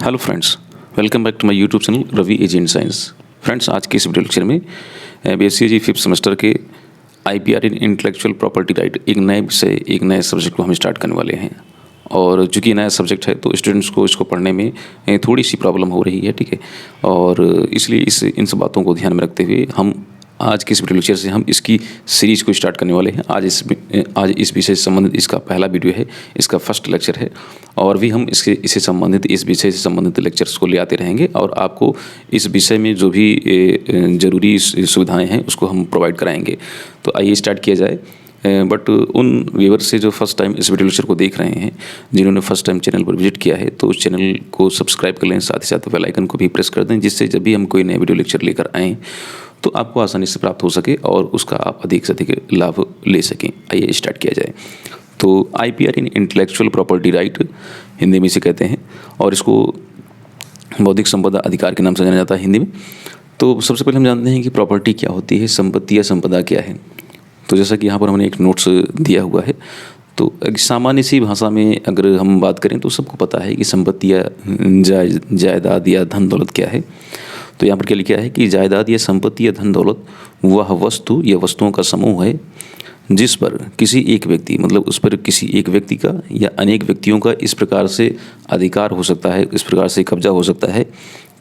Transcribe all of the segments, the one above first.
Hello friends, welcome back to my YouTube channel Ravi agent science. Friends, आज के इस video lecture में BSc fifth semester के IPR in intellectual property right एक नए विषय एक नए सब्जेक्ट को हम स्टार्ट करने वाले हैं। और चूँकि नया सब्जेक्ट है तो स्टूडेंट्स को इसको पढ़ने में थोड़ी सी प्रॉब्लम हो रही है, ठीक है। और इसलिए इन सब बातों को ध्यान में रखते हुए हम आज के इस वीडियो लेक्चर से हम इसकी सीरीज़ को स्टार्ट करने वाले हैं। आज इस विषय से संबंधित इसका पहला वीडियो है, इसका फर्स्ट लेक्चर है। और भी हम इससे संबंधित इस विषय से संबंधित लेक्चर्स को ले आते रहेंगे और आपको इस विषय में जो भी ज़रूरी सुविधाएं हैं उसको हम प्रोवाइड कराएंगे। तो आइए स्टार्ट किया जाए। बट उन व्यूअर्स से जो फर्स्ट टाइम इस वीडियो लेक्चर को देख रहे हैं, जिन्होंने फर्स्ट टाइम चैनल पर विजिट किया है, तो उस चैनल को सब्सक्राइब कर लें, साथ ही साथ बेल आइकन को भी प्रेस कर दें, जिससे जब भी हम कोई नया वीडियो लेक्चर लेकर आएँ तो आपको आसानी से प्राप्त हो सके और उसका आप अधिक से अधिक लाभ ले सकें। आइए स्टार्ट किया जाए। तो IPR in intellectual property right Hindi में इसे कहते हैं और इसको बौद्धिक संपदा अधिकार के नाम से जाना जाता है हिंदी में। तो सबसे पहले हम जानते हैं कि प्रॉपर्टी क्या होती है, संपत्ति या संपदा क्या है। तो जैसा कि यहाँ पर हमने एक नोट्स दिया हुआ है, तो सामान्य सी भाषा में अगर हम बात करें तो सबको पता है कि संपत्ति या जायदाद या धन दौलत क्या है। तो यहाँ पर क्या लिखा है कि जायदाद या संपत्ति या धन दौलत वह वस्तु या वस्तुओं का समूह है जिस पर किसी एक व्यक्ति, मतलब उस पर किसी एक व्यक्ति का या अनेक व्यक्तियों का इस प्रकार से अधिकार हो सकता है, इस प्रकार से कब्जा हो सकता है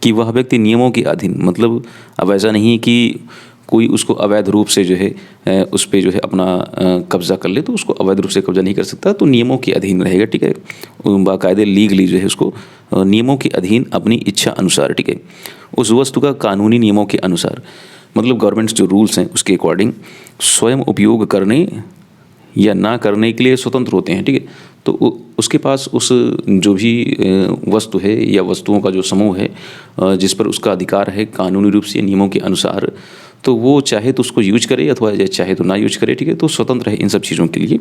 कि वह व्यक्ति नियमों के अधीन, मतलब अब ऐसा नहीं है कि कोई उसको अवैध रूप से जो है उस पर जो है अपना कब्जा कर ले, तो उसको अवैध रूप से कब्जा नहीं कर सकता, तो नियमों के अधीन रहेगा, ठीक है। बाकायदे लीगली जो है उसको नियमों के अधीन अपनी इच्छा अनुसार, ठीक है, उस वस्तु का कानूनी नियमों के अनुसार, मतलब गवर्नमेंट जो रूल्स हैं उसके अकॉर्डिंग स्वयं उपयोग करने या ना करने के लिए स्वतंत्र होते हैं, ठीक है। तो उसके पास उस जो भी वस्तु है या वस्तुओं का जो समूह है जिस पर उसका अधिकार है कानूनी रूप से नियमों के अनुसार, तो वो चाहे तो उसको यूज करे अथवा चाहे तो ना यूज करे, ठीक है। तो स्वतंत्र है इन सब चीज़ों के लिए।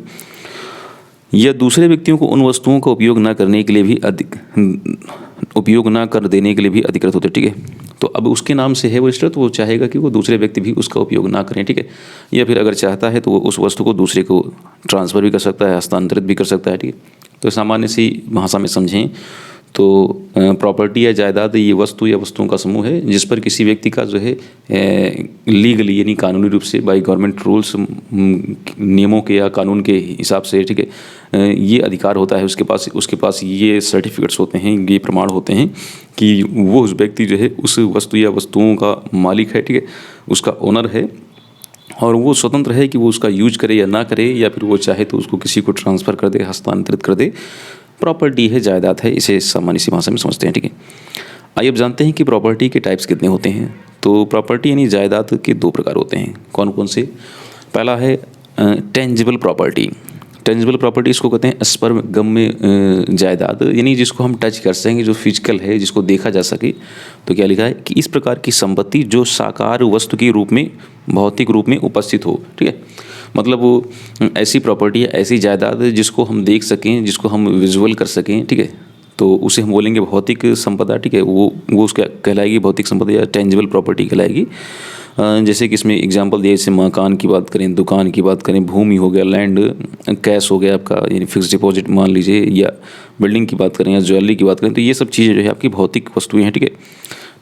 या दूसरे व्यक्तियों को उन वस्तुओं का उपयोग ना करने के लिए भी उपयोग ना कर देने के लिए भी अधिकृत होते हैं, ठीक है। तो अब उसके नाम से है वो रजिस्टर, तो वो चाहेगा कि वो दूसरे व्यक्ति भी उसका उपयोग ना करें, ठीक है। या फिर अगर चाहता है तो वो उस वस्तु को दूसरे को ट्रांसफ़र भी कर सकता है, हस्तांतरित भी कर सकता है, ठीक है। तो सामान्य सी भाषा में समझें तो प्रॉपर्टी या जायदाद ये वस्तु या वस्तुओं का समूह है जिस पर किसी व्यक्ति का जो है लीगली यानी कानूनी रूप से बाय गवर्नमेंट रूल्स नियमों के या कानून के हिसाब से, ठीक है, ये अधिकार होता है उसके पास ये सर्टिफिकेट्स होते हैं, ये प्रमाण होते हैं कि वो उस व्यक्ति जो है उस वस्तु या वस्तुओं का मालिक है, ठीक है, उसका ओनर है और वो स्वतंत्र है कि वो उसका यूज करे या ना करे, या फिर वो चाहे तो उसको किसी को ट्रांसफ़र कर दे, हस्तांतरित कर दे। प्रॉपर्टी है, जायदाद है, इसे सामान्य सी भाषा में समझते हैं, ठीक है। आइए अब जानते हैं कि प्रॉपर्टी के टाइप्स कितने होते हैं। तो प्रॉपर्टी यानी जायदाद के दो प्रकार होते हैं। कौन कौन से? पहला है टेंजिबल प्रॉपर्टी। टेंजिबल प्रॉपर्टी इसको कहते हैं स्पर्शगम्य जायदाद, यानी जिसको हम टच कर सकेंगे, जो फिजिकल है, जिसको देखा जा सके। तो क्या लिखा है कि इस प्रकार की संपत्ति जो साकार वस्तु के रूप में, भौतिक रूप में उपस्थित हो, ठीक है। मतलब वो ऐसी प्रॉपर्टी है, ऐसी जायदाद जिसको हम देख सकें, जिसको हम विजुअल कर सकें, ठीक है, तो उसे हम बोलेंगे भौतिक संपदा, ठीक है। वो उसका कहलाएगी भौतिक संपदा या टेंजिबल प्रॉपर्टी कहलाएगी। जैसे कि इसमें एग्जांपल दिए, जैसे मकान की बात करें, दुकान की बात करें, भूमि हो गया, लैंड, कैश हो गया आपका यानी फिक्स डिपॉजिट मान लीजिए, या बिल्डिंग की बात करें या ज्वेलरी की बात करें, तो ये सब चीज़ें जो है आपकी भौतिक वस्तुएं हैं, ठीक है,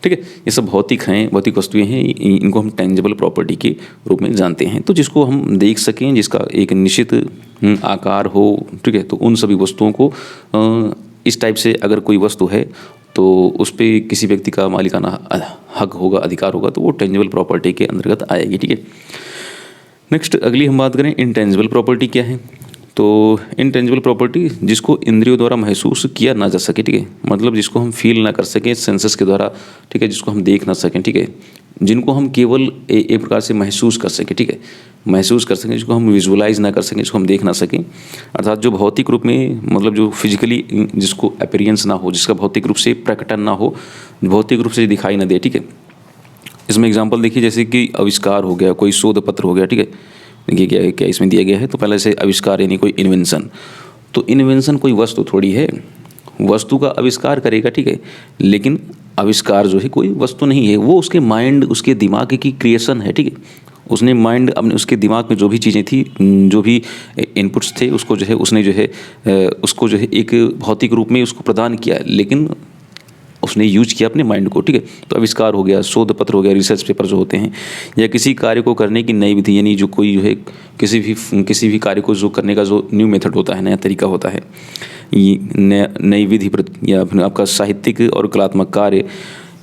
ठीक है। ये सब भौतिक हैं, भौतिक वस्तुएं हैं, इनको हम टेंजिबल प्रॉपर्टी के रूप में जानते हैं। तो जिसको हम देख सकें, जिसका एक निश्चित आकार हो, ठीक है, तो उन सभी वस्तुओं को इस टाइप से अगर कोई वस्तु है तो उस पर किसी व्यक्ति का मालिकाना हक होगा, अधिकार होगा, तो वो टेंजिबल प्रॉपर्टी के अंतर्गत आएगी, ठीक है। नेक्स्ट अगली हम बात करें इनटेंजिबल प्रॉपर्टी क्या है। तो इनटेंजिबल प्रॉपर्टी जिसको इंद्रियों द्वारा महसूस किया ना जा सके, ठीक है, मतलब जिसको हम फील ना कर सकें सेंसेस के द्वारा, ठीक है, जिसको हम देख ना सकें, ठीक है, जिनको हम केवल एक प्रकार से महसूस कर सकें, ठीक है, महसूस कर सकें, जिसको हम विजुअलाइज ना कर सकें, जिसको हम देख ना सकें, अर्थात जो भौतिक रूप में, मतलब जो फिजिकली जिसको अपीयरेंस ना हो, जिसका भौतिक रूप से प्रकटन ना हो, भौतिक रूप से दिखाई ना दे, ठीक है। इसमें एग्जाम्पल देखिए, जैसे कि आविष्कार हो गया, कोई शोध पत्र हो गया, ठीक है। देखिए क्या क्या इसमें दिया गया है। तो पहले से आविष्कार यानी कोई इन्वेंशन, तो इन्वेंशन कोई वस्तु थोड़ी है, वस्तु का आविष्कार करेगा, ठीक है, लेकिन आविष्कार जो है कोई वस्तु नहीं है, वो उसके माइंड, उसके दिमाग की क्रिएशन है, ठीक है। उसने माइंड अपने, उसके दिमाग में जो भी चीज़ें थी, जो भी इनपुट्स थे, उसको जो है उसने जो है उसको जो है एक भौतिक रूप में उसको प्रदान किया, लेकिन उसने यूज किया अपने माइंड को, ठीक है। तो आविष्कार हो गया, शोध पत्र हो गया, रिसर्च पेपर जो होते हैं, या किसी कार्य को करने की नई विधि, यानी जो कोई जो है किसी भी कार्य को जो करने का जो न्यू मेथड होता है, नया तरीका होता है, ये नई विधि या फिर आपका साहित्यिक और कलात्मक कार्य,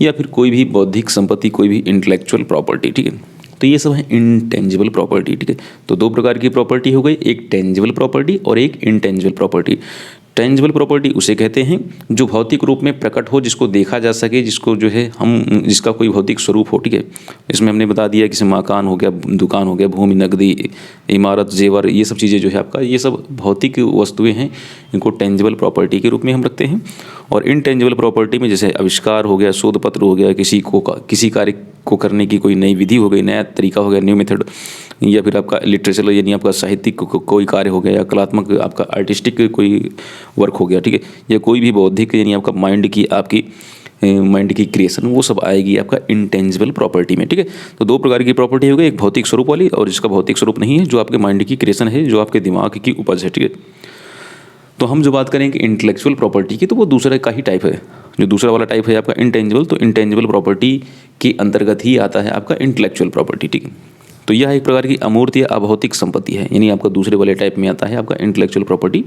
या फिर कोई भी बौद्धिक संपत्ति, कोई भी इंटेलेक्चुअल प्रॉपर्टी, ठीक है। तो ये सब है इंटेंजिबल प्रॉपर्टी, ठीक है। तो दो प्रकार की प्रॉपर्टी हो गई, एक टेंजिबल प्रॉपर्टी और एक इंटेंजिबल प्रॉपर्टी। टेंजिबल प्रॉपर्टी उसे कहते हैं जो भौतिक रूप में प्रकट हो, जिसको देखा जा सके, जिसको जो है जिसका कोई भौतिक स्वरूप हो, ठीक है। इसमें हमने बता दिया कि मकान हो गया, दुकान हो गया, भूमि, नकदी, इमारत, जेवर, ये सब चीज़ें जो है आपका, ये सब भौतिक वस्तुएं हैं, इनको टेंजिबल प्रॉपर्टी के रूप में हम रखते हैं। और इनटेंजिबल प्रॉपर्टी में जैसे आविष्कार हो गया, शोध पत्र हो गया, किसी कार्य को करने की कोई नई विधि हो गई, नया तरीका हो गया, न्यू मेथड, या फिर आपका लिटरेचर यानी आपका साहित्यिक कोई कार्य हो गया, या कलात्मक आपका आर्टिस्टिक कोई वर्क हो गया, ठीक है, या कोई भी बौद्धिक यानी आपका माइंड की क्रिएशन, वो सब आएगी आपका इंटेंजिबल प्रॉपर्टी में, ठीक है। तो दो प्रकार की प्रॉपर्टी हो गई, एक भौतिक स्वरूप वाली और जिसका भौतिक स्वरूप नहीं है, जो आपके माइंड की क्रिएशन है, जो आपके दिमाग की उपज है, ठीक है। तो हम जो बात करेंगे इंटेलेक्चुअल प्रॉपर्टी की, तो वो दूसरे का ही टाइप है। जो दूसरा वाला टाइप है आपका इंटेंजिबल, तो इंटेंजिबल प्रॉपर्टी के अंतर्गत ही आता है आपका इंटेलेक्चुअल प्रॉपर्टी, ठीक है। तो यह एक प्रकार की अमूर्त या अभौतिक संपत्ति है, यानी आपका दूसरे वाले टाइप में आता है आपका इंटेलेक्चुअल प्रॉपर्टी,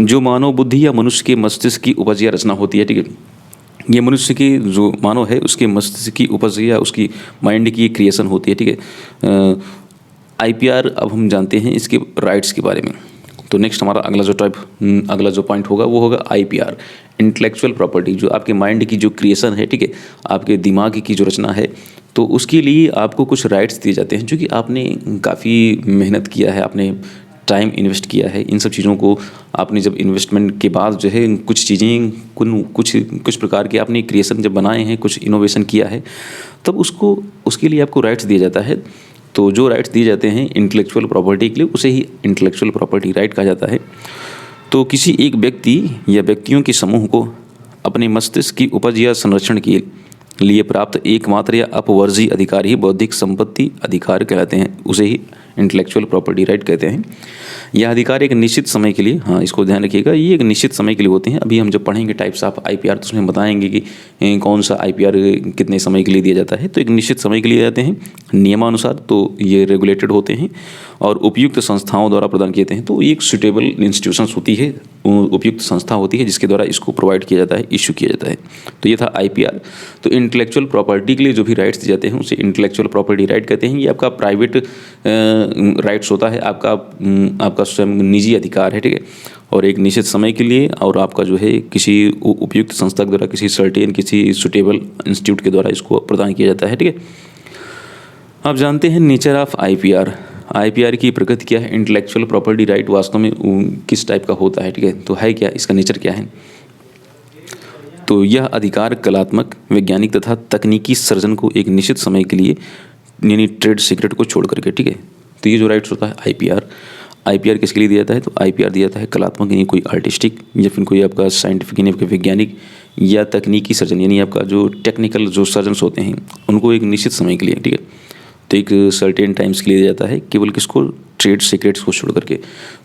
जो मानव बुद्धि या मनुष्य के मस्तिष्क की उपज या रचना होती है, ठीक है। ये मनुष्य की जो मानव है उसके मस्तिष्क की उपज या उसकी माइंड की क्रिएशन होती है, ठीक है। IPR अब हम जानते हैं इसके राइट्स के बारे में। तो नेक्स्ट हमारा अगला जो पॉइंट होगा वो होगा IPR, इंटेलेक्चुअल प्रॉपर्टी, जो आपके माइंड की जो क्रिएशन है, ठीक है, आपके दिमाग की जो रचना है, तो उसके लिए आपको कुछ राइट्स दिए जाते हैं, जो कि आपने काफ़ी मेहनत किया है, आपने टाइम इन्वेस्ट किया है, इन सब चीज़ों को आपने जब इन्वेस्टमेंट के बाद जो है कुछ चीज़ें कुछ प्रकार के आपने क्रिएशन जब बनाए हैं, कुछ इनोवेशन किया है, तब उसके लिए आपको राइट्स दिया जाता है। तो जो राइट्स दिए जाते हैं इंटेलेक्चुअल प्रॉपर्टी के लिए, उसे ही इंटेलेक्चुअल प्रॉपर्टी राइट कहा जाता है। तो किसी एक व्यक्ति या व्यक्तियों के समूह को अपने मस्तिष्क की उपज या संरक्षण के लिए प्राप्त एकमात्र या अपवर्जी अधिकार ही बौद्धिक संपत्ति अधिकार कहलाते हैं, उसे ही इंटेलेक्चुअल प्रॉपर्टी राइट कहते हैं। यह अधिकार एक निश्चित समय के लिए, हाँ इसको ध्यान रखिएगा, ये एक निश्चित समय के लिए होते हैं। अभी हम जब पढ़ेंगे टाइप्स ऑफ IPR तो उसमें बताएंगे कि कौन सा IPR कितने समय के लिए दिया जाता है। तो एक निश्चित समय के लिए जाते हैं नियमानुसार, तो ये रेगुलेटेड होते हैं और उपयुक्त संस्थाओं द्वारा प्रदान किए जाते हैं। तो एक सुटेबल इंस्टीट्यूशंस होती है, उपयुक्त संस्था होती है जिसके द्वारा इसको प्रोवाइड किया जाता है, इश्यू किया जाता है। तो ये था IPR। तो इंटेलेक्चुअल प्रॉपर्टी के लिए जो भी राइट्स दिए जाते हैं उसे इंटेलेक्चुअल प्रॉपर्टी राइट कहते हैं। ये आपका प्राइवेट राइट्स होता है, आपका स्वयं निजी अधिकार है, ठीक है, और एक निश्चित समय के लिए, और आपका जो है किसी उपयुक्त संस्था के द्वारा, किसी सुटेबल इंस्टीट्यूट के द्वारा इसको प्रदान किया जाता है, ठीक है। आप जानते हैं नेचर ऑफ IPR की प्रकृति क्या है, इंटेलेक्चुअल प्रॉपर्टी राइट वास्तव में किस टाइप का होता है, ठीक है, तो है क्या, इसका नेचर क्या है। तो यह अधिकार कलात्मक, वैज्ञानिक तथा तकनीकी सर्जन को एक निश्चित समय के लिए, यानी ट्रेड सीक्रेट को छोड़ करके, ठीक है। तो ये जो राइट्स होता है IPR किसके लिए दिया जाता है, तो IPR दिया जाता है कलात्मक, यानी कोई आर्टिस्टिक, या फिर कोई आपका साइंटिफिक यानी आपका वैज्ञानिक, या तकनीकी सर्जन यानी आपका जो टेक्निकल जो सर्जन्स होते हैं उनको एक निश्चित समय के लिए, ठीक है। तो एक सर्टेन टाइम्स के लिए दिया जाता है, केवल किसको, ट्रेड सीक्रेट्स को छोड़ करके।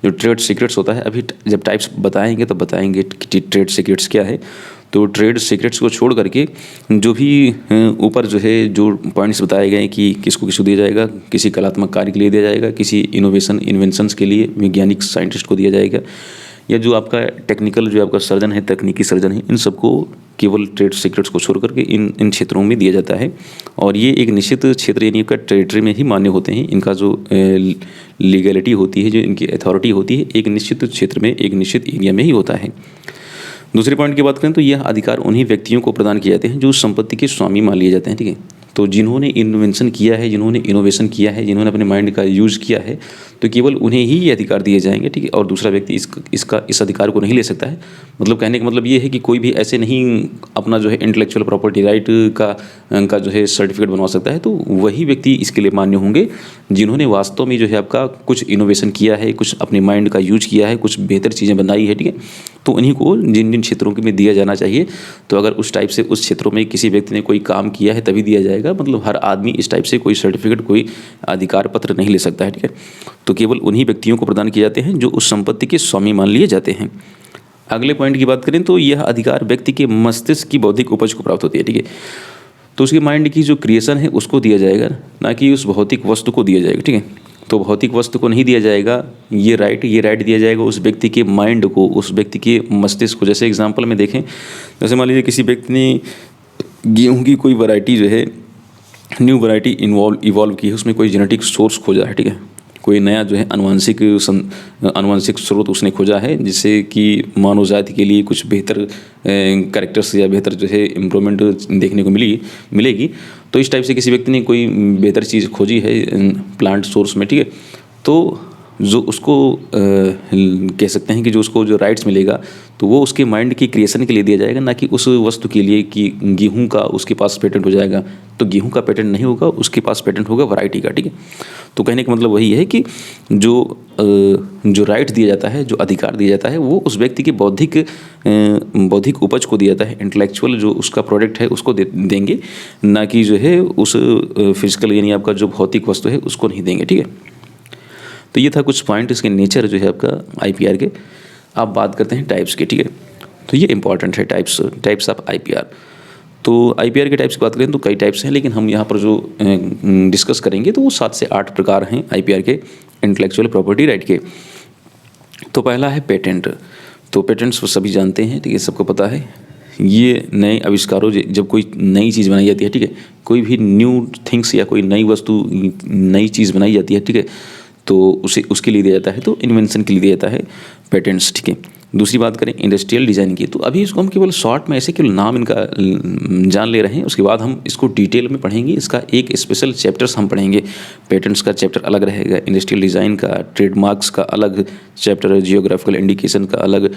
जो ट्रेड सीक्रेट्स होता है, अभी जब टाइप्स बताएंगे तो बताएंगे कि ट्रेड सीक्रेट्स क्या है। तो ट्रेड सीक्रेट्स को छोड़ करके जो भी ऊपर जो है जो पॉइंट्स बताए गए कि किसको दिया जाएगा, किसी कलात्मक कार्य के लिए दिया जाएगा, किसी इन्वेंशंस के लिए वैज्ञानिक साइंटिस्ट को दिया जाएगा, या जो आपका टेक्निकल जो आपका सर्जन है, तकनीकी सर्जन है, इन सबको केवल ट्रेड सीक्रेट्स को छोड़ करके इन क्षेत्रों में दिया जाता है। और ये एक निश्चित क्षेत्र यानी आपका टेरिटरी में ही मान्य होते हैं। इनका जो लीगलिटी होती है, जो इनकी अथॉरिटी होती है, एक निश्चित क्षेत्र में, एक निश्चित एरिया में ही होता है। दूसरे पॉइंट की बात करें तो यह अधिकार उन्हीं व्यक्तियों को प्रदान किए जाते हैं जो संपत्ति के स्वामी मान लिए जाते हैं, ठीक है। तो जिन्होंने इन्वेंशन किया है, जिन्होंने इनोवेशन किया है, जिन्होंने अपने माइंड का यूज़ किया है, तो केवल उन्हें ही ये अधिकार दिए जाएंगे, ठीक है। और दूसरा व्यक्ति इस अधिकार को नहीं ले सकता है। मतलब कहने का मतलब ये है कि कोई भी ऐसे नहीं अपना जो है इंटेलेक्चुअल प्रॉपर्टी राइट का जो है सर्टिफिकेट बनवा सकता है। तो वही व्यक्ति इसके लिए मान्य होंगे जिन्होंने वास्तव में जो है आपका कुछ इनोवेशन किया है, कुछ अपने माइंड का यूज किया है, कुछ बेहतर चीज़ें बनाई है, ठीक है। तो उन्हीं को जिन क्षेत्रों में दिया जाना चाहिए। तो अगर उस टाइप से उस क्षेत्रों में किसी व्यक्ति ने कोई काम किया है तभी दिया जाएगा। मतलब हर आदमी इस टाइप से कोई सर्टिफिकेट, कोई अधिकार पत्र नहीं ले सकता है, ठीक है। तो केवल उन्हीं व्यक्तियों को प्रदान किए जाते हैं जो उस संपत्ति के स्वामी मान लिए जाते हैं। अगले पॉइंट की बात करें तो यह अधिकार व्यक्ति के मस्तिष्क की बौद्धिक उपज को प्राप्त होती है, ठीक है। तो उसके माइंड की जो क्रिएशन है उसको दिया जाएगा, ना कि उस भौतिक वस्तु को दिया जाएगा, ठीक है। तो भौतिक वस्तु को नहीं दिया जाएगा ये राइट दिया जाएगा उस व्यक्ति के माइंड को, उस व्यक्ति के मस्तिष्क को। जैसे एग्जांपल में देखें, जैसे मान लीजिए किसी व्यक्ति ने गेहूं की कोई वैरायटी जो है, न्यू वैरायटी इवॉल्व की है, उसमें कोई जेनेटिक सोर्स खोजा है, ठीक है। कोई नया जो है अनुवांशिक स्रोत उसने खोजा है, जिससे कि मानव जाति के लिए कुछ बेहतर कैरेक्टर्स या बेहतर जो है इम्प्रूवमेंट देखने को मिलेगी। तो इस टाइप से किसी व्यक्ति ने कोई बेहतर चीज़ खोजी है प्लांट सोर्स में, ठीक है। तो जो उसको कह सकते हैं कि जो उसको जो राइट्स मिलेगा तो वो उसके माइंड की क्रिएशन के लिए दिया जाएगा, ना कि उस वस्तु के लिए कि गेहूं का उसके पास पेटेंट हो जाएगा। तो गेहूं का पेटेंट नहीं होगा, उसके पास पेटेंट होगा वैरायटी का, ठीक है। तो कहने का मतलब वही है कि जो राइट दिया जाता है, जो अधिकार दिया जाता है, वो उस व्यक्ति के बौद्धिक उपज को दिया जाता है, इंटेलेक्चुअल जो उसका प्रोडक्ट है उसको देंगे, ना कि जो है उस फिजिकल यानी आपका जो भौतिक वस्तु है उसको नहीं देंगे, ठीक है। तो ये था कुछ पॉइंट इसके नेचर जो है आपका आईपीआर के। आप बात करते हैं टाइप्स के, ठीक है। तो ये इंपॉर्टेंट है, टाइप्स ऑफ आईपीआर। तो आईपीआर के टाइप्स की बात करें तो कई टाइप्स हैं, लेकिन हम यहाँ पर जो डिस्कस करेंगे तो वो 7 से 8 प्रकार हैं आईपीआर के, इंटेलेक्चुअल प्रॉपर्टी राइट के। तो पहला है पेटेंट। तो पेटेंट्स वो सभी जानते हैं, ठीक है, सबको पता है। ये नए आविष्कारों, जब कोई नई चीज़ बनाई जाती है, ठीक है, कोई भी न्यू थिंग्स या कोई नई वस्तु, नई चीज़ बनाई जाती है, ठीक है, तो उसके लिए दिया जाता है, तो इन्वेंशन के लिए दिया जाता है पेटेंट्स, ठीक है। दूसरी बात करें इंडस्ट्रियल डिज़ाइन की, तो अभी इसको हम केवल शॉर्ट में ऐसे केवल नाम इनका जान ले रहे हैं, उसके बाद हम इसको डिटेल में पढ़ेंगे। इसका एक स्पेशल चैप्टर्स हम पढ़ेंगे। पेटेंट्स का चैप्टर अलग रहेगा, इंडस्ट्रियल डिज़ाइन का, ट्रेडमार्क्स का अलग चैप्टर, जियोग्राफिकल इंडिकेशन का अलग,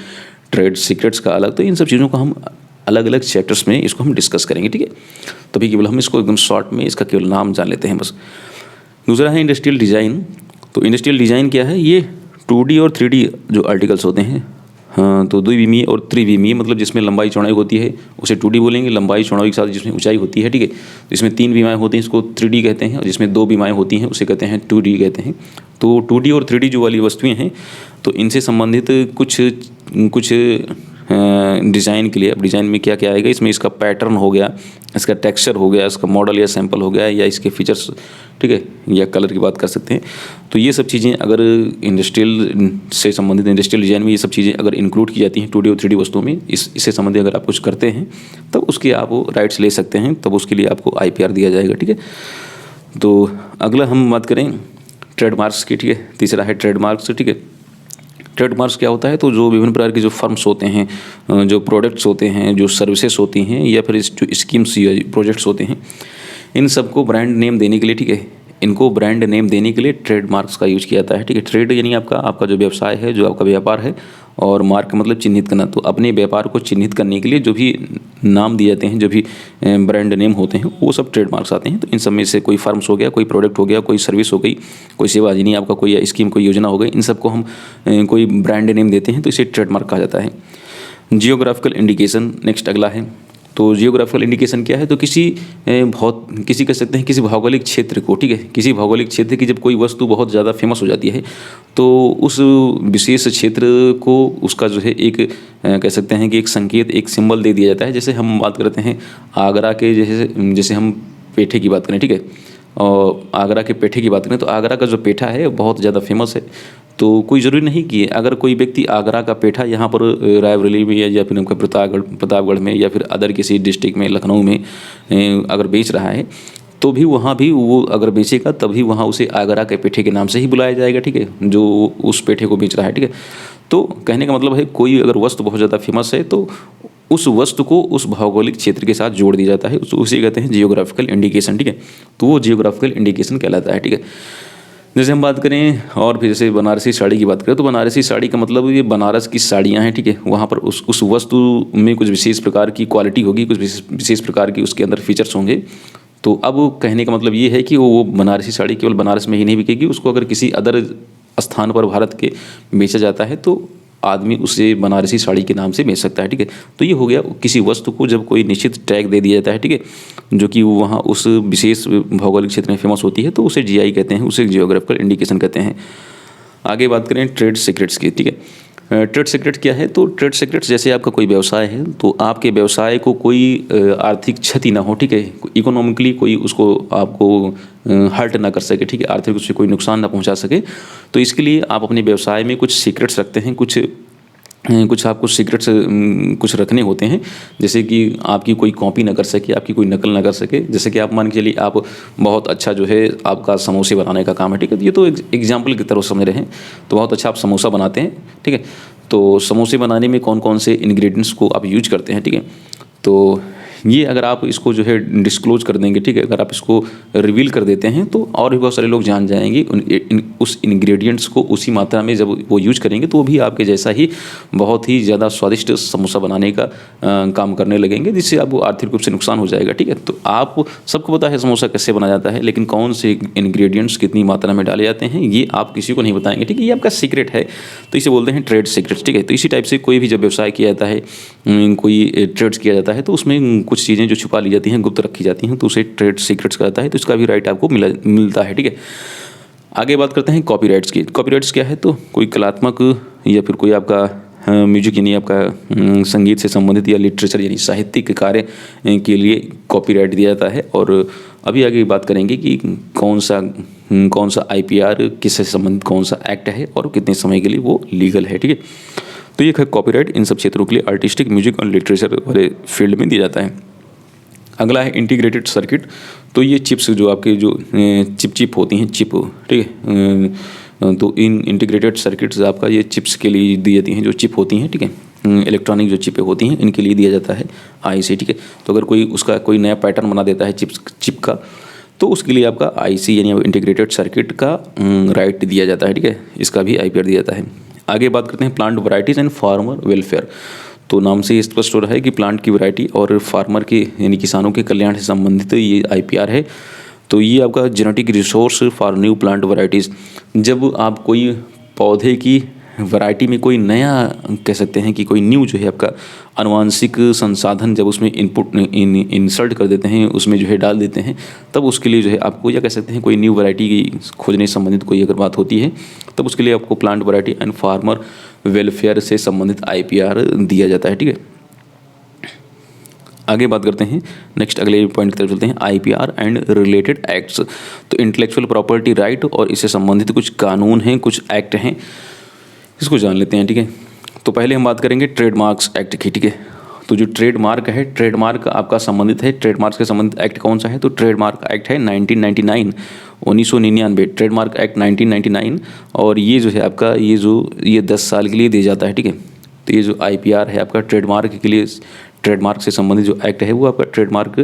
ट्रेड सीक्रेट्स का अलग। तो इन सब चीज़ों को हम अलग अलग चैप्टर्स में इसको हम डिस्कस करेंगे, ठीक है। तभी केवल हम इसको एकदम शॉर्ट में इसका केवल नाम जान लेते हैं बस। दूसरा है इंडस्ट्रियल डिज़ाइन। तो इंडस्ट्रियल डिज़ाइन क्या है? ये 2D और 3D जो आर्टिकल्स होते हैं, हाँ, तो द्विविमीय और त्रिविमीय, मतलब जिसमें लंबाई चौड़ाई होती है उसे 2D बोलेंगे, लंबाई चौड़ाई के साथ जिसमें ऊंचाई होती है, ठीक है। जिसमें 3 विमाएँ होती हैं इसको 3D कहते हैं, और जिसमें 2 विमाएँ होती हैं उसे कहते हैं 2D कहते हैं। तो 2D और 3D जो वाली वस्तुएं हैं, तो इनसे संबंधित कुछ डिज़ाइन के लिए, अब डिज़ाइन में क्या क्या आएगा इसमें, इसका पैटर्न हो गया, इसका टेक्सचर हो गया, इसका मॉडल या सैंपल हो गया, या इसके फीचर्स, ठीक है, या कलर की बात कर सकते हैं। तो ये सब चीज़ें अगर इंडस्ट्रियल से संबंधित, इंडस्ट्रियल डिज़ाइन में ये सब चीज़ें अगर इंक्लूड की जाती हैं 2D और 3D वस्तुओं में, इससे संबंधित अगर आप कुछ करते हैं तब उसके आप वो राइट्स ले सकते हैं, तब उसके लिए आपको IPR दिया जाएगा, ठीक है। तो अगला हम बात करें ट्रेडमार्क्स की, ठीक है। तीसरा है ट्रेडमार्क्स, ठीक है। ट्रेडमार्क्स क्या होता है? तो जो विभिन्न प्रकार के जो फर्म्स होते हैं, जो प्रोडक्ट्स होते हैं, जो सर्विसेज होती हैं, या फिर जो स्कीम्स या प्रोजेक्ट्स होते हैं, इन सबको ब्रांड नेम देने के लिए, ठीक है, इनको ब्रांड नेम देने के लिए ट्रेडमार्क्स का यूज किया जाता है, ठीक है। ट्रेड यानी आपका जो व्यवसाय है, जो आपका व्यापार है, और मार्क मतलब चिन्हित करना। तो अपने व्यापार को चिन्हित करने के लिए जो भी नाम दिए जाते हैं, जो भी ब्रांड नेम होते हैं, वो सब ट्रेडमार्क्स आते हैं। तो इन सब में से कोई फर्म्स हो गया, कोई प्रोडक्ट हो गया, कोई सर्विस हो गई, कोई सेवा यानी आपका कोई स्कीम, कोई योजना हो गई, इन सबको हम कोई ब्रांड नेम देते हैं, तो इसे ट्रेडमार्क कहा जाता है। जियोग्राफिकल इंडिकेशन नेक्स्ट अगला है। तो जियोग्राफिकल इंडिकेशन क्या है? तो किसी कह सकते हैं किसी भौगोलिक क्षेत्र को, ठीक है, किसी भौगोलिक क्षेत्र की जब कोई वस्तु बहुत ज़्यादा फेमस हो जाती है, तो उस विशेष क्षेत्र को उसका जो है एक कह सकते हैं कि एक संकेत, एक सिंबल दे दिया जाता है। जैसे हम बात करते हैं आगरा के, जैसे हम पेठे की बात करें, ठीक है, और आगरा के पेठे की बात करें, तो आगरा का जो पेठा है बहुत ज़्यादा फेमस है। तो कोई ज़रूरी नहीं कि अगर कोई व्यक्ति आगरा का पेठा यहाँ पर रायबरेली में या फिर उनका प्रतापगढ़ में या फिर अदर किसी डिस्ट्रिक्ट में, लखनऊ में अगर बेच रहा है, तो भी वहाँ भी वो अगर बेचेगा तभी वहाँ उसे आगरा के पेठे के नाम से ही बुलाया जाएगा, ठीक है, जो उस पेठे को बेच रहा है, ठीक है। तो कहने का मतलब है कोई अगर वस्तु बहुत ज़्यादा फेमस है तो उस वस्तु को उस भौगोलिक क्षेत्र के साथ जोड़ दिया जाता है, उसे कहते हैं जियोग्राफिकल इंडिकेशन, ठीक है। तो वो जियोग्राफिकल इंडिकेशन कहलाता है, ठीक है। जैसे हम बात करें और फिर जैसे बनारसी साड़ी की बात करें, तो बनारसी साड़ी का मतलब ये बनारस की साड़ियाँ हैं, ठीक है। वहाँ पर उस वस्तु में कुछ विशेष प्रकार की क्वालिटी होगी, कुछ विशेष प्रकार की उसके अंदर फीचर्स होंगे। तो अब कहने का मतलब ये है कि वो बनारसी साड़ी केवल बनारस में ही नहीं बिकेगी, उसको अगर किसी अदर स्थान पर भारत के बेचा जाता है तो आदमी उसे बनारसी साड़ी के नाम से बेच सकता है, ठीक है। तो ये हो गया किसी वस्तु को जब कोई निश्चित टैग दे दिया जाता है, ठीक है, जो कि वो वहाँ उस विशेष भौगोलिक क्षेत्र में फेमस होती है, तो उसे GI कहते हैं, उसे जियोग्राफिकल इंडिकेशन कहते हैं। आगे बात करें ट्रेड सीक्रेट्स की, ठीक है। ट्रेड सीक्रेट क्या है? तो ट्रेड सीक्रेट जैसे आपका कोई व्यवसाय है तो आपके व्यवसाय को कोई आर्थिक क्षति ना हो, ठीक है, इकोनॉमिकली कोई उसको आपको हर्ट ना कर सके, ठीक है, आर्थिक रूप से कोई नुकसान ना पहुंचा सके। तो इसके लिए आप अपने व्यवसाय में कुछ सीक्रेट्स रखते हैं, कुछ आपको सीक्रेट्स कुछ रखने होते हैं, जैसे कि आपकी कोई कॉपी ना कर सके, आपकी कोई नकल ना कर सके। जैसे कि आप मान के चलिए आप बहुत अच्छा जो है आपका समोसे बनाने का काम है, ठीक है, ये तो एग्जाम्पल की तरह समझ रहे हैं। तो बहुत अच्छा आप समोसा बनाते हैं, ठीक है, तो समोसे बनाने में कौन कौन से इंग्रेडिएंट्स को आप यूज करते हैं, ठीक है। तो ये अगर आप इसको जो है डिस्क्लोज कर देंगे, ठीक है, अगर आप इसको रिवील कर देते हैं तो और भी बहुत सारे लोग जान जाएंगे उस इंग्रेडिएंट्स को उसी मात्रा में जब वो यूज करेंगे तो वो भी आपके जैसा ही बहुत ही ज़्यादा स्वादिष्ट समोसा बनाने का काम करने लगेंगे, जिससे आपको आर्थिक रूप से नुकसान हो जाएगा, ठीक है। तो आप सबको पता है समोसा कैसे बनाया जाता है, लेकिन कौन से इंग्रेडिएंट्स कितनी मात्रा में डाले जाते हैं ये आप किसी को नहीं बताएंगे, ठीक है, ये आपका सीक्रेट है। तो इसे बोलते हैं ट्रेड सीक्रेट्स, ठीक है। तो इसी टाइप से कोई भी जब व्यवसाय किया जाता है, कोई ट्रेड्स किया जाता है तो उसमें कुछ चीज़ें जो छुपा ली जाती हैं, गुप्त रखी जाती हैं, तो उसे ट्रेड सीक्रेट्स कहता है। तो इसका भी राइट आपको मिलता है, ठीक है। आगे बात करते हैं कॉपीराइट्स की। कॉपीराइट्स क्या है? तो कोई कलात्मक या फिर कोई आपका म्यूजिक यानी आपका संगीत से संबंधित या लिटरेचर यानी साहित्यिक कार्य के लिए कॉपीराइट दिया जाता है। और अभी आगे बात करेंगे कि कौन सा IPR किससे संबंधित कौन सा एक्ट है और कितने समय के लिए वो लीगल है, ठीक है। तो ये कॉपीराइट इन सब क्षेत्रों के लिए आर्टिस्टिक, म्यूजिक और लिटरेचर वाले फील्ड में दिया जाता है। अगला है इंटीग्रेटेड सर्किट। तो ये चिप्स जो आपके जो चिप होती हैं, चिप, ठीक है, तो इन इंटीग्रेटेड सर्किट्स आपका ये चिप्स के लिए दी जाती हैं, जो चिप होती हैं, ठीक है, इलेक्ट्रॉनिक जो चिपें होती हैं इनके लिए दिया जाता है IC, ठीक है। तो अगर कोई उसका कोई नया पैटर्न बना देता है चिप का, तो उसके लिए आपका IC यानी इंटीग्रेटेड सर्किट का राइट दिया जाता है, ठीक है, इसका भी IPR दिया जाता है। आगे बात करते हैं plant varieties and farmer welfare. तो नाम से स्पष्ट हो रहा है कि प्लांट की वैरायटी और फार्मर के यानी किसानों के कल्याण से संबंधित ये IPR है। तो ये आपका genetic resource for new plant varieties, जब आप कोई पौधे की वैरायटी में कोई नया कह सकते हैं कि कोई न्यू जो है आपका आनुवांशिक संसाधन जब उसमें इंसर्ट कर देते हैं, उसमें जो है डाल देते हैं, तब उसके लिए जो है आपको या कह सकते हैं कोई न्यू वैरायटी की खोजने से संबंधित कोई अगर बात होती है तब उसके लिए आपको plant variety and farmer welfare से संबंधित IPR दिया जाता है, ठीक है। आगे बात करते हैं नेक्स्ट अगले पॉइंट की तरफ चलते हैं, IPR एंड रिलेटेड एक्ट्स। तो इंटेलेक्चुअल प्रॉपर्टी राइट और इससे संबंधित कुछ कानून हैं, कुछ एक्ट हैं, इसको जान लेते हैं, ठीक है। तो पहले हम बात करेंगे ट्रेडमार्क्स एक्ट की, ठीक है। तो जो ट्रेडमार्क है, ट्रेडमार्क आपका संबंधित है, ट्रेडमार्क से संबंधित एक्ट कौन सा है? तो ट्रेडमार्क एक्ट है 1999 ट्रेडमार्क एक्ट 1999। और ये जो है आपका ये 10 साल के लिए दिया जाता है, ठीक है। तो ये जो IPR है आपका ट्रेडमार्क के लिए, ट्रेडमार्क से संबंधित जो एक्ट है वो आपका ट्रेडमार्क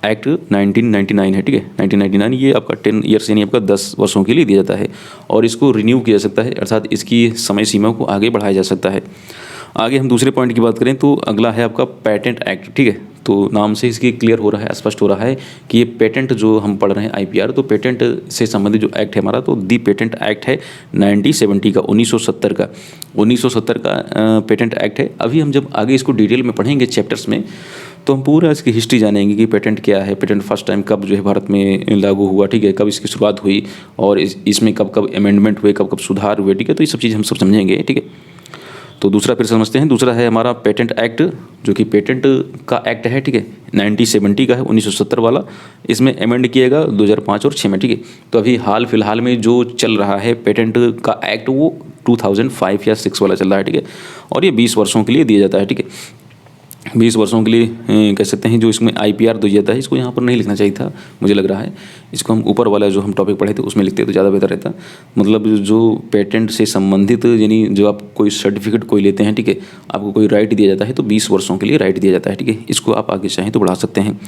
एक्ट 1999 है, ठीक है। 1999 ये आपका 10 ईयर्स यानी आपका 10 वर्षों के लिए दिया जाता है और इसको रिन्यू किया जा सकता है, अर्थात इसकी समय सीमा को आगे बढ़ाया जा सकता है। आगे हम दूसरे पॉइंट की बात करें तो अगला है आपका पेटेंट एक्ट, ठीक है। तो नाम से इसकी क्लियर हो रहा है, स्पष्ट हो रहा है कि ये पेटेंट जो हम पढ़ रहे हैं IPR, तो पेटेंट से संबंधित जो एक्ट है हमारा, तो दी पेटेंट एक्ट है 1970 का, 1970 का पेटेंट एक्ट है। अभी हम जब आगे इसको डिटेल में पढ़ेंगे चैप्टर्स में तो हम पूरा इसकी हिस्ट्री जानेंगे कि पेटेंट क्या है, पेटेंट फर्स्ट टाइम कब जो है भारत में लागू हुआ, ठीक है, कब इसकी शुरुआत हुई और इसमें कब कब अमेंडमेंट हुए, कब कब सुधार हुए, ठीक है। तो ये सब चीज़ हम सब समझेंगे, ठीक है। तो दूसरा फिर समझते हैं, दूसरा है हमारा पेटेंट एक्ट, जो कि पेटेंट का एक्ट है, ठीक है, 1970 का है, 1970 वाला। इसमें अमेंड किएगा 2005 और 6 में, ठीक है। तो अभी हाल फिलहाल में जो चल रहा है पेटेंट का एक्ट वो 2005 या 6 वाला चल रहा है, ठीक है। और ये 20 वर्षों के लिए दिया जाता है, ठीक है। 20 वर्षों के लिए कह सकते हैं। जो इसमें IPR दिया जाता है इसको यहाँ पर नहीं लिखना चाहिए था, मुझे लग रहा है इसको हम ऊपर वाला जो हम टॉपिक पढ़े थे उसमें लिखते तो ज़्यादा बेहतर रहता। मतलब जो पेटेंट से संबंधित यानी जो आप कोई सर्टिफिकेट कोई लेते हैं, ठीक है, आपको कोई राइट दिया जाता है तो 20 वर्षों के लिए राइट दिया जाता है, ठीक है। इसको आप आगे चाहें तो बढ़ा सकते हैं।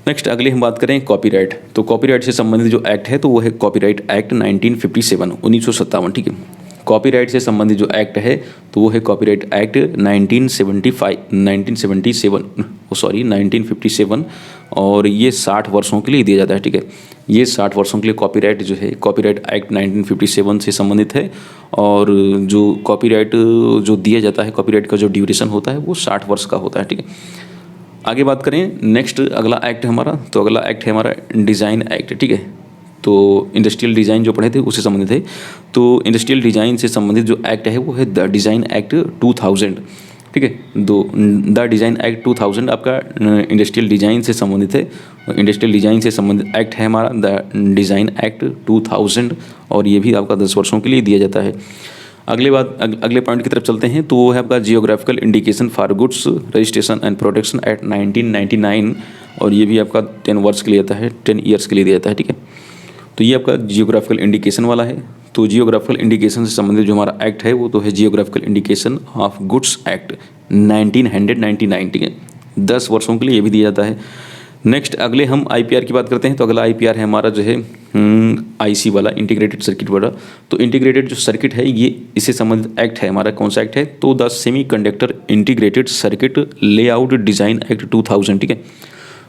नेक्स्ट अगले हम बात करें कॉपीराइट। तो कॉपीराइट से संबंधित जो एक्ट है तो वो है कॉपीराइट एक्ट 1957, ठीक है। कॉपीराइट से संबंधित जो एक्ट है तो वो है कॉपीराइट एक्ट 1957 और ये 60 वर्षों के लिए दिया जाता है, ठीक है। ये 60 वर्षों के लिए कॉपीराइट जो है कॉपीराइट एक्ट 1957 से संबंधित है। और जो कॉपीराइट जो दिया जाता है, कॉपीराइट का जो ड्यूरेशन होता है वो 60 वर्ष का होता है, ठीक है। आगे बात करें नेक्स्ट अगला एक्ट हमारा, तो अगला एक्ट है हमारा डिज़ाइन एक्ट, ठीक है। तो इंडस्ट्रियल डिज़ाइन जो पढ़े थे उससे संबंधित है। तो इंडस्ट्रियल डिज़ाइन से संबंधित जो एक्ट है वो है द डिज़ाइन एक्ट 2000, ठीक है। द डिज़ाइन एक्ट 2000 आपका इंडस्ट्रियल डिज़ाइन से संबंधित है। इंडस्ट्रियल डिज़ाइन से संबंधित एक्ट है हमारा द डिज़ाइन एक्ट 2000, और ये भी आपका 10 वर्षों के लिए दिया जाता है। अगले पॉइंट की तरफ चलते हैं, तो वो है आपका geographical indication for goods registration and protection act 1999, और ये भी आपका 10 वर्ष के लिए आता है, 10 ईयर्स के लिए दिया जाता है, ठीक है। तो ये आपका जियोग्राफिकल इंडिकेशन वाला है। तो जियोग्राफिकल इंडिकेशन से संबंधित जो हमारा एक्ट है वो तो है geographical indication of goods act 1999, ठीक है। 10 वर्षों के लिए ये भी दिया जाता है। नेक्स्ट अगले हम आईपीआर की बात करते हैं। तो अगला आईपीआर है हमारा जो है आईसी वाला, इंटीग्रेटेड सर्किट वाला। तो इंटीग्रेटेड जो सर्किट है ये इससे संबंधित एक्ट है हमारा। कौन सा एक्ट है? तो the semi conductor integrated circuit layout design act 2000, ठीक है।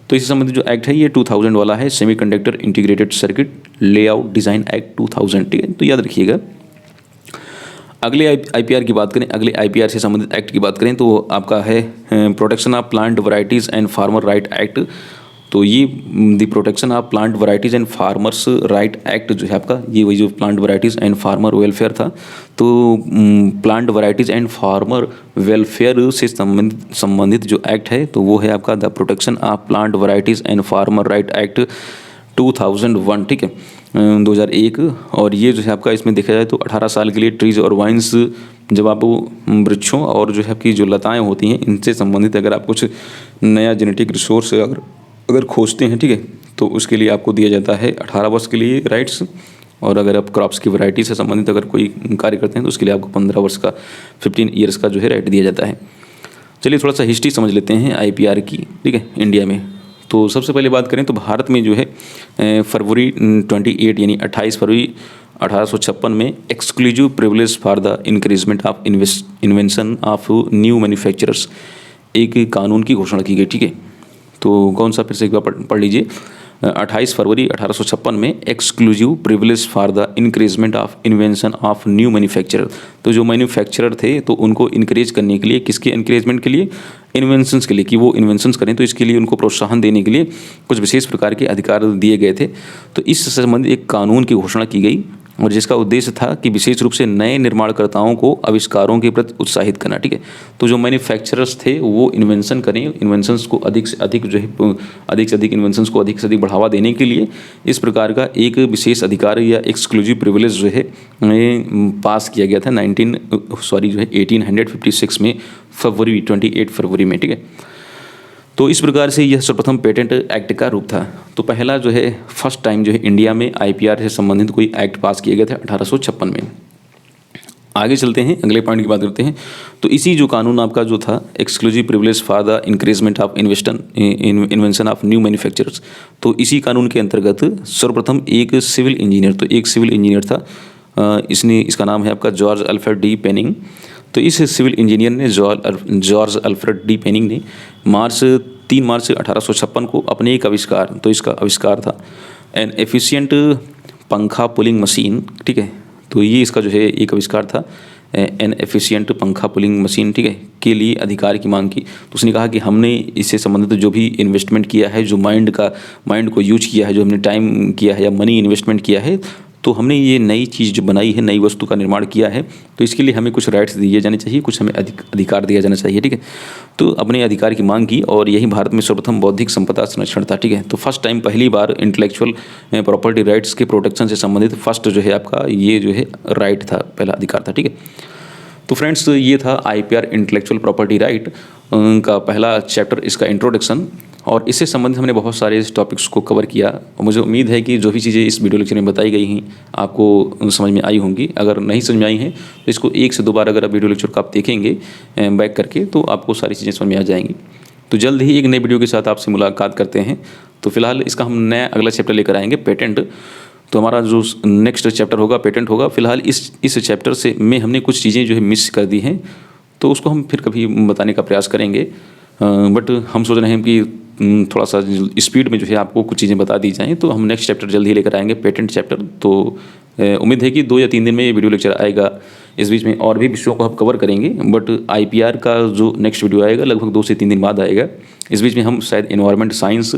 तो इससे संबंधित जो एक्ट है ये 2000 वाला है, semi conductor integrated circuit layout design act 2000, ठीक है। तो याद रखिएगा। अगले आईपीआर की बात करें, अगले आईपीआर से संबंधित एक्ट की बात करें तो आपका है protection of plant varieties and farmer right act. तो ये the protection of plant varieties and farmers right act जो है आपका, ये वही जो plant varieties and farmer welfare था। तो plant varieties and farmer welfare से संबंधित जो एक्ट है तो वो है आपका the protection of plant varieties and farmer right act 2001, ठीक है, 2001। और ये जो है आपका इसमें देखा जाए तो 18 साल के लिए ट्रीज और वाइन्स, जब आप वृक्षों और जो है आपकी जो लताएं होती हैं इनसे संबंधित अगर आप कुछ नया जेनेटिक रिसोर्स अगर खोजते हैं, ठीक है, तो उसके लिए आपको दिया जाता है 18 वर्ष के लिए राइट्स। और अगर आप क्रॉप्स की वैरायटी से संबंधित अगर कोई कार्य करते हैं तो उसके लिए आपको 15 वर्ष का 15 ईयर्स का जो है राइट दिया जाता है। चलिए थोड़ा सा हिस्ट्री समझ लेते हैं आईपीआर की, ठीक है, इंडिया में। तो सबसे पहले बात करें तो भारत में जो है फरवरी 28 यानी 28 फरवरी 1856 में exclusive privilege for the increment of invention of new manufacturers एक कानून की घोषणा की गई, ठीक है। तो कौन सा, फिर से एक बार पढ़ लीजिए। 28 फरवरी 1856 में exclusive privilege for the increment of invention of new manufacturer. तो जो मैन्युफैक्चरर थे तो उनको इंकरेज करने के लिए, किसके इंकरेजमेंट के लिए? इन्वेंशंस के लिए, कि वो इन्वेंशंस करें। तो इसके लिए उनको प्रोत्साहन देने के लिए कुछ विशेष प्रकार के अधिकार दिए गए थे। तो इस संबंधित एक कानून की घोषणा की गई और जिसका उद्देश्य था कि विशेष रूप से नए निर्माणकर्ताओं को आविष्कारों के प्रति उत्साहित करना, ठीक है। तो जो मैन्युफैक्चरर्स थे वो इन्वेंशन करें, इन्वेंशंस को अधिक से अधिक जो है अधिक से अधिक इन्वेंशंस को अधिक से अधिक बढ़ावा देने के लिए इस प्रकार का एक विशेष अधिकार या एक्सक्लूसिव प्रिविलेज जो है पास किया गया था 1856 में, फरवरी 28 फरवरी में, ठीक है। तो इस प्रकार से यह सर्वप्रथम पेटेंट एक्ट का रूप था। तो पहला जो है फर्स्ट टाइम जो है इंडिया में आईपीआर से संबंधित कोई एक्ट पास किया गया था 1856 में। आगे चलते हैं, अगले पॉइंट की बात करते हैं। तो इसी जो कानून आपका जो था exclusive privilege for the increment of invention of new manufacturers, तो इसी कानून के अंतर्गत सर्वप्रथम एक सिविल इंजीनियर, तो एक सिविल इंजीनियर था, इसका नाम है आपका जॉर्ज अल्फ्रेड डी पेनिंग। तो इस सिविल इंजीनियर ने जॉर्ज अल्फ्रेड डी पेनिंग ने 3 मार्च 1856 को अपने एक आविष्कार, तो इसका आविष्कार था एन एफिशिएंट पंखा पुलिंग मशीन, ठीक है। तो ये इसका जो है एक आविष्कार था, एन एफिशिएंट पंखा पुलिंग मशीन, ठीक है, के लिए अधिकार की मांग की। तो उसने कहा कि हमने इससे संबंधित जो भी इन्वेस्टमेंट किया है, जो माइंड को यूज किया है, जो हमने टाइम किया है या मनी इन्वेस्टमेंट किया है, तो हमने ये नई चीज़ जो बनाई है, नई वस्तु का निर्माण किया है, तो इसके लिए हमें कुछ राइट्स दिए जाने चाहिए, कुछ हमें अधिकार दिया जाना चाहिए, ठीक है। तो अपने अधिकार की मांग की और यही भारत में सर्वप्रथम बौद्धिक संपदा संरक्षण था, ठीक है। तो फर्स्ट टाइम, पहली बार इंटेलेक्चुअल प्रॉपर्टी राइट्स के प्रोटेक्शन से संबंधित फर्स्ट जो है आपका ये जो है राइट था, पहला अधिकार था, ठीक है। तो फ्रेंड्स ये था आईपीआर इंटेलेक्चुअल प्रॉपर्टी राइट का पहला चैप्टर, इसका इंट्रोडक्शन। और इससे संबंधित हमने बहुत सारे इस टॉपिक्स को कवर किया और मुझे उम्मीद है कि जो भी चीज़ें इस वीडियो लेक्चर में बताई गई हैं आपको समझ में आई होंगी। अगर नहीं समझ में आई हैं तो इसको 1 से 2 बार अगर आप वीडियो लेक्चर को आप देखेंगे बैक करके तो आपको सारी चीज़ें समझ में आ जाएंगी। तो जल्द ही एक नए वीडियो के साथ आपसे मुलाकात करते हैं। तो फिलहाल इसका हम नया अगला चैप्टर लेकर आएंगे, पेटेंट। तो हमारा जो नेक्स्ट चैप्टर होगा पेटेंट होगा। फिलहाल इस चैप्टर से में हमने कुछ चीज़ें जो है मिस कर दी हैं, तो उसको हम फिर कभी बताने का प्रयास करेंगे। बट हम सोच रहे हैं कि थोड़ा सा स्पीड में जो है आपको कुछ चीज़ें बता दी जाएँ। तो हम नेक्स्ट चैप्टर जल्द ही लेकर आएंगे, पेटेंट चैप्टर। तो उम्मीद है कि 2 या 3 दिन में ये वीडियो लेक्चर आएगा। इस बीच में और भी विषयों को हम कवर करेंगे, बट IPR का जो नेक्स्ट वीडियो आएगा लगभग 2 से 3 दिन बाद आएगा। इस बीच में हम शायद एनवायरनमेंट साइंस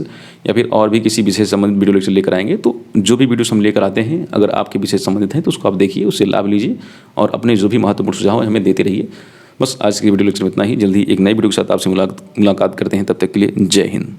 या फिर और भी किसी विषय से संबंधित वीडियो लेक्चर लेकर आएंगे। तो जो भी वीडियोस हम लेकर आते हैं, अगर आपके विषय से संबंधित हैं तो उसको आप देखिए, उससे लाभ लीजिए और अपने जो भी महत्वपूर्ण सुझाव हैं हमें देते रहिए। बस आज के वीडियो लेक्चर में इतना ही। जल्दी एक नई वीडियो के साथ आपसे मुलाकात करते हैं। तब तक के लिए जय हिंद।